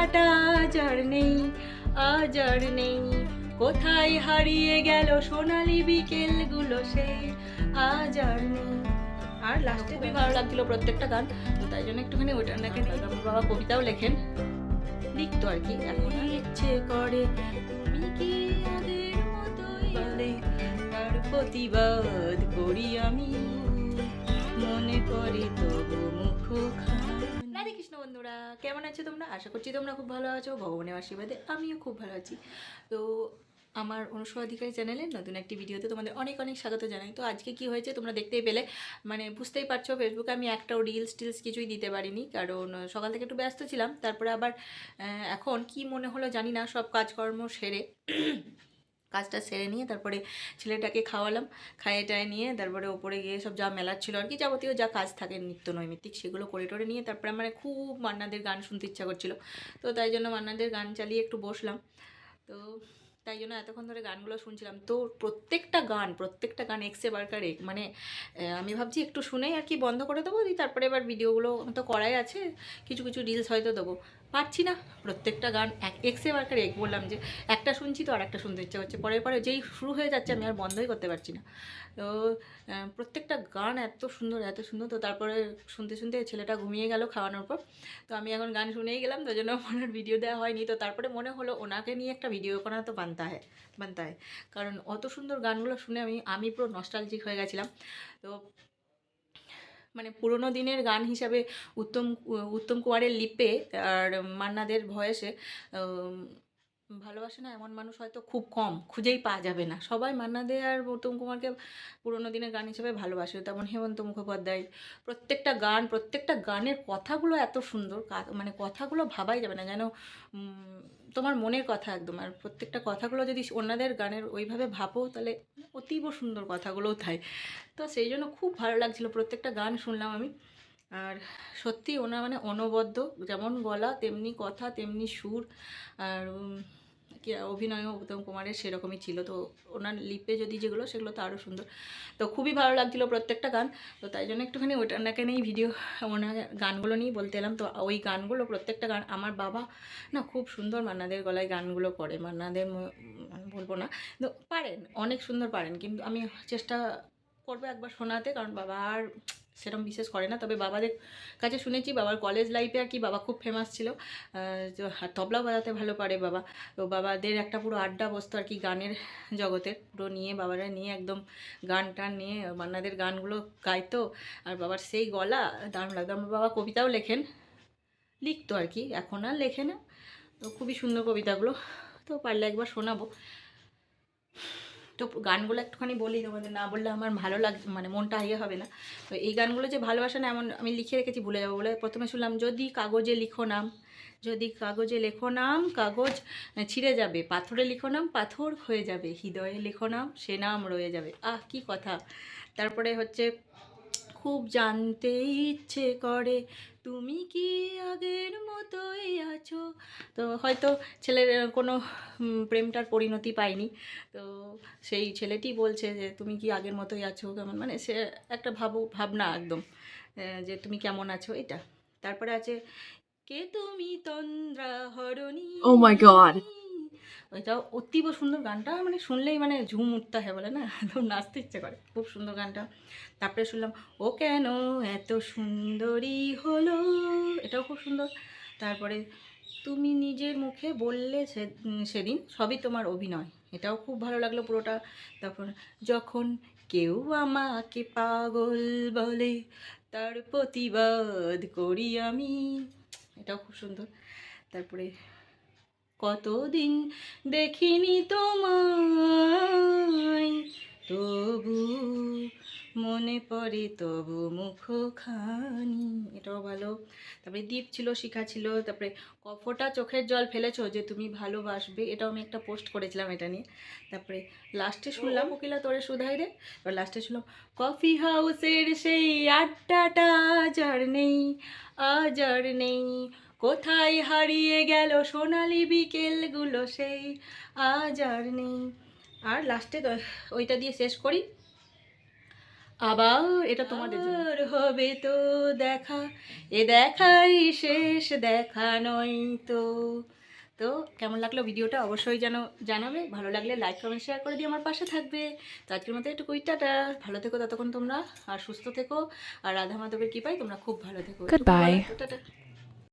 আড্ডাটা আজ আর নেই, আজ আর নেই, কোথায় হারিয়ে গেল সোনালি বিকেলগুলো সেই আজ আর নেই। আর লাস্টে খুবই ভালো লাগছিল প্রত্যেকটা গান, তো তাই জন্য একটুখানি ওইটার নাকি বাবা কবিতাও লেখেন, লিখতো আর কি, এখন ইচ্ছে করে তুমি কি আগের মতোই বলে তার প্রতিবাদ করি আমি, মনে করে তবু মুখখানি। রাধে কৃষ্ণ বন্ধুরা, কেমন আছো তোমরা? আশা করছি তোমরা খুব ভালো আছো, ভগবানের আশীর্বাদে আমিও খুব ভালো আছি। তো আমার অনুষ্কা অধিকারী চ্যানেলের নতুন একটি ভিডিওতে তোমাদের অনেক অনেক স্বাগত জানাই। তো আজকে কি হয়েছে তোমরা দেখতেই পেলে, মানে বুঝতেই পারছো ফেসবুকে আমি একটাও রিলস টিলস কিছুই দিতে পারিনি, কারণ সকাল থেকে একটু ব্যস্ত ছিলাম। তারপরে আবার এখন কি মনে হলো জানি না, সব কাজকর্ম সেরে কাজটা সেরে নিয়ে তারপরে ছেলেটাকে খাওয়ালাম, খাইয়ে টায়ে নিয়ে তারপরে ওপরে গিয়ে সব যা মেলার ছিল আর কি, যাবতীয় যা কাজ থাকে নিত্য নৈমিত্তিক সেগুলো করে টোরে নিয়ে তারপরে আমার খুব মান্নাদের গান শুনতে ইচ্ছা করছিল। তো তাই জন্য মান্নাদের গান চালিয়ে একটু বসলাম। তো তাই জন্য এতক্ষণ ধরে গানগুলো শুনছিলাম। তো প্রত্যেকটা গান এক্সে বারকার এক, মানে আমি ভাবছি একটু শুনেই আর কি বন্ধ করে দেবো, তারপরে এবার ভিডিওগুলো তো করাই আছে, কিছু কিছু রিলস হয়তো দেবো, পারছি না। প্রত্যেকটা গান এক্সে বারকার এক, বললাম যে একটা শুনছি তো আর একটা শুনতে ইচ্ছা করছে, পরে পরে যেই শুরু হয়ে যাচ্ছে আমি আর বন্ধই করতে পারছি না। তো প্রত্যেকটা গান এত সুন্দর এত সুন্দর। তো তারপরে শুনতে শুনতে ছেলেটা ঘুমিয়ে গেল খাওয়ানোর পর। তো আমি এখন গান শুনেই গেলাম, তো জন্য আমার ভিডিও দেওয়া হয়নি। তো তারপরে মনে হলো ওনাকে নিয়ে একটা ভিডিও করা তো বানতা হয়, কারণ অত সুন্দর গানগুলো শুনে আমি পুরো নস্টালজিক হয়ে গেছিলাম। তো মানে পুরোনো দিনের গান হিসাবে উত্তম উত্তম কুমারের লিপে আর মান্নাদের ভয়েসে ভালোবাসে না এমন মানুষ হয়তো খুব কম, খুঁজেই পাওয়া যাবে না। সবাই মান্না দে আর উত্তম কুমারকে পুরোনো দিনের গান হিসেবে ভালোবাসে। তেমন হেমন্ত মুখোপাধ্যায়, প্রত্যেকটা গানের কথাগুলো এত সুন্দর, মানে কথাগুলো ভাবাই যাবে না, যেন তোমার মনের কথা একদম। আর প্রত্যেকটা কথাগুলো যদি অন্যদের গানের ওইভাবে ভাবো তাহলে অতীব সুন্দর কথাগুলোও তাই। তো সেই জন্য খুব ভালো লাগছিলো, প্রত্যেকটা গান শুনলাম আমি। আর সত্যি ওনার মানে অনবদ্য, যেমন গলা তেমনি কথা তেমনি সুর, আর কি অভিনয়ও উত্তম কুমারের সেরকমই ছিল। তো ওনার লিপে যদি যেগুলো সেগুলো তো আরও সুন্দর। তো খুবই ভালো লাগছিলো প্রত্যেকটা গান। তো তাই জন্য একটুখানি ওইটাকে নিয়েই ভিডিও, ওনার গানগুলো নিয়েই বলতে এলাম। তো ওই গানগুলো প্রত্যেকটা গান আমার বাবা না খুব সুন্দর মান্নাদের গলায় গানগুলো করে, মান্নাদের বলবো না, তো পারেন, অনেক সুন্দর পারেন, কিন্তু আমি চেষ্টা করবো একবার শোনাতে, কারণ বাবা আর সেরকম বিশেষ করে না। তবে বাবাদের কাছে শুনেছি বাবার কলেজ লাইফে আর কি বাবা খুব ফেমাস ছিল, তবলাও বাজাতে ভালো পারে বাবা। তো বাবাদের একটা পুরো আড্ডা বসতো আর কি গানের জগতের, পুরো নিয়ে বাবারা নিয়ে একদম গান টান নিয়ে মান্নাদের গানগুলো গাইতো। আর বাবার সেই গলা দারুণ লাগতো। আমার বাবা কবিতাও লিখতো আর কি, এখন আর লেখে না। তো খুবই সুন্দর কবিতাগুলো, তো পারলে একবার শোনাবো। তো গানগুলো একটুখানি বলি তোমাদের, না বললে আমার ভালো লাগে, মানে মনটা ইয়ে হবে না। তো এই গানগুলো যে ভালোবাসা না এমন আমি লিখে রেখেছি ভুলে যাবো বলে, প্রথমে শুনলাম যদি কাগজে লিখো নাম, যদি কাগজে লেখো নাম, কাগজ ছিঁড়ে যাবে, পাথরে লিখো নাম, পাথর হয়ে যাবে, হৃদয়ে লেখো নাম, সে নাম রয়ে যাবে। আহ কি কথা। তারপরে হচ্ছে খুব জানতে ইচ্ছে করে তুমি কি আগের মতোই আছো। তো হয়তো ছেলের কোনো প্রেমটার পরিণতি পায়নি, তো সেই ছেলেটি বলছে যে তুমি কি আগের মতোই আছো, কেমন, মানে সে একটা ভাবনা একদম, যে তুমি কেমন আছো এটা। তারপরে আছে কে তুমি তন্দ্রা হরণী। Oh my god. ওইটাও অতীব সুন্দর গানটা, মানে শুনলেই মানে ঝুম উঠতে হয় বলে না, একদম নাচতে ইচ্ছে করে, খুব সুন্দর গানটা। তারপরে শুনলাম ও কেন এত সুন্দরী হলো, এটাও খুব সুন্দর। তারপরে তুমি নিজের মুখে বললে সেদিন সবই তোমার অভিনয়, এটাও খুব ভালো লাগলো পুরোটা। তারপর যখন কেউ আমাকে পাগল বলে তার প্রতিবাদ করি আমি, এটাও খুব সুন্দর। তারপরে কতদিন দেখিনি তোমায়, তবু মনে পড়ে তবু মুখখানি, এটাও ভালো। তারপরে দ্বীপ ছিল, শিখা ছিল। তারপরে কফোটা চোখের জল ফেলেছো যে তুমি ভালোবাসবে, এটাও আমি একটা পোস্ট করেছিলাম এটা নিয়ে। তারপরে লাস্টে শুনলাম কোকিলা তোরে শুধাই রে, এবার লাস্টে শুনলাম কফি হাউসের সেই আড্ডাটা আজ আর নেই, আজ আর নেই, কোথায় হারিয়ে গেল সোনালি বিকেলগুলো সেই আজ আর নেই। আর লাস্টে ওইটা দিয়ে শেষ করি, আবার এটা তোমাদের জন্য। আর হবে তো দেখা, এ দেখাই শেষ দেখা নয় তো। তো কেমন লাগলো ভিডিওটা অবশ্যই জানাবে। ভালো লাগলে লাইক কমেন্ট শেয়ার করে দিয়ে আমার পাশে থাকবে। তো আজকের মতো একটুকুই টাটা। ভালো থেকো ততক্ষণ তোমরা, আর সুস্থ থেকো। আর রাধা মাধবের কৃপায় তোমরা খুব ভালো থেকো। এটুকুই বলা, Goodbye. তো টাটা।